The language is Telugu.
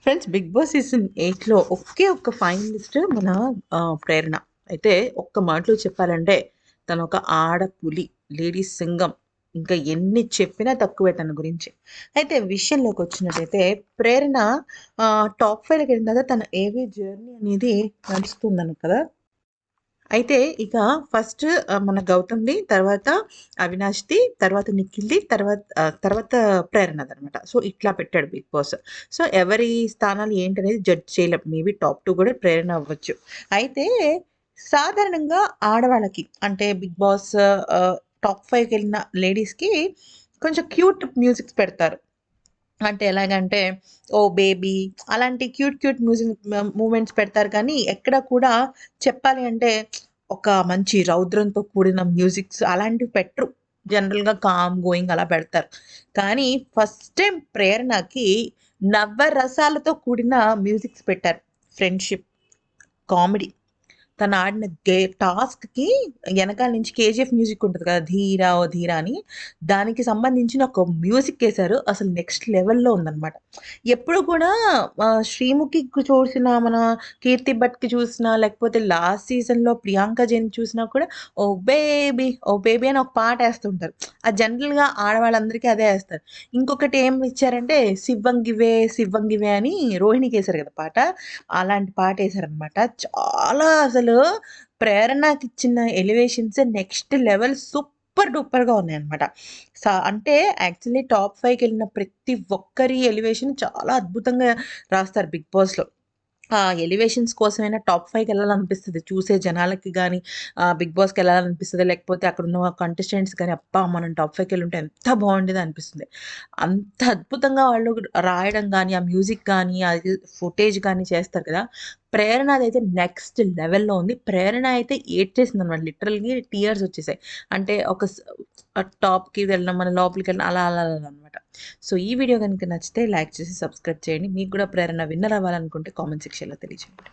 ఫ్రెండ్స్, 'బిగ్ బాస్' సీజన్ 8లో ఒకే ఒక్క ఫైనలిస్ట్ మన ప్రేరణ. అయితే ఒక్క మాటలో చెప్పాలంటే తనొక ఆడపులి, లేడీ సింగం. ఇంకా ఎన్ని చెప్పినా తక్కువే తన గురించి. అయితే విషయంలోకొచ్చినట్టయితే ప్రేరణ టాప్ 5లోకెళ్ళిన తర్వాత తన ఏవీ జర్నీ అనేది నడుస్తుందను కదా! అయితే ఇక ఫస్ట్ మన గౌతమ్‌ది, తర్వాత అవినాష్‌ది, తర్వాత నిఖిల్‌ది, తర్వాత ప్రేరణదనమాట. సో, ఇట్లా పెట్టాడు బిగ్ బాస్. సో, ఎవరి స్థానాలు ఏంటనేది జడ్జ్ చేయలేం. మేబీ టాప్ 2 కూడా ప్రేరణ అవ్వచ్చు. అయితే సాధారణంగా ఆడవాళ్ళకి అంటే బిగ్ బాస్ టాప్ 5కెళ్ళిన లేడీస్‌కి కొంచెం క్యూట్ మ్యూజిక్స్ పెడతారు. అంటే ఎలాగంటే, 'ఓ బేబీ' అలాంటి క్యూట్ క్యూట్ మూవ్‌మెంట్స్ పెడతారు కానీ, ఎక్కడ కూడా చెప్పాలి అంటే ఒక మంచి రౌద్రంతో కూడిన మ్యూజిక్స్ అలాంటివి పెట్టరు. జనరల్‌గా కామ్ గోయింగ్ అలా పెడతారు. కానీ ఫస్ట్ టైమ్ ప్రేరణకి నవరసాలతో కూడిన మ్యూజిక్స్ పెట్టారు. Friendship, comedy. తను ఆడిన టాస్క్‌కి ఎనకాల నుంచి 'కేజీఎఫ్' మ్యూజిక్ ఉంటది కదా! 'ధీర ఓ ధీర' అని. దానికి సంబంధించిన ఒక మ్యూజిక్కేశారు. అసలు నెక్స్ట్ లెవెల్‌లో ఉందనమాట. ఎప్పుడు కూడా 'శ్రీముఖికి' చూసిన మన 'కీర్తి భట్‌కి' చూసినా, లేకపోతే లాస్ట్ సీజన్‌లో 'ప్రియాంక జైన్' చూసినా కూడా 'ఓ బేబీ ఓ బేబీ' అని ఒక పాటేస్తుంటారు. అది జనరల్‌గా ఆడవాళ్ళందరికీ అదే ఏస్తారు. ఇంకొకటి ఏం ఇచ్చారంటే 'సివ్వంగివే సివ్వంగివే' అని రోహిణికేశారు కదా పాట. అలాంటి పాటేశారనమాట. చాలా అసలు ప్రేరణకిచ్చిన ఎలివేషన్స్ నెక్స్ట్ లెవెల్ సూపర్ డూపర్‌గా ఉన్నాయన్నమాట. అంటే యాక్చువల్లీ టాప్ 5కెళ్ళిన ప్రతి ఒక్కరి ఎలివేషన్ చాలా అద్భుతంగా రాస్తారు బిగ్ బాస్‌లో. ఆ ఎలివేషన్స్ కోసమైనా టాప్ 5కెళ్ళాలనిపిస్తది. చూసే జనాలకి గాని, 'బిగ్ బాస్'కెళ్ళాలనిపిస్తది. లేకపోతే అక్కడున్న కంటెస్టెంట్స్ గాని, అబ్బా! మనం టాప్ 5కెళ్ళుంటే ఎంత బావుండేదో అనిపిస్తుంది. అంత అద్భుతంగా వాళ్ళు రాయడం గాని, ఆ మ్యూజిక్ గాని, అది ఫుటేజ్ గాని చేస్తారు కదా! ప్రేరణదయితే నెక్స్ట్ లెవెల్‌లో ఉంది. ప్రేరణ అయితే ఏడ్చేసిందనమాట. లిటరల్‌గా టియర్స్ వచ్చేసాయి. అంటే ఒక టాప్‌కి వెళ్ళడం, మన లోపలికెళ్ళడం అలా అనమాట. సో, ఈ వీడియో గనుక నచ్చితే లైక్ చేసి సబ్స్క్రైబ్ చేయండి. మీకు కూడా ప్రేరణ విన్నర్ అవ్వాలనుకుంటే కామెంట్ సెక్షన్‌లో తెలియజేయండి.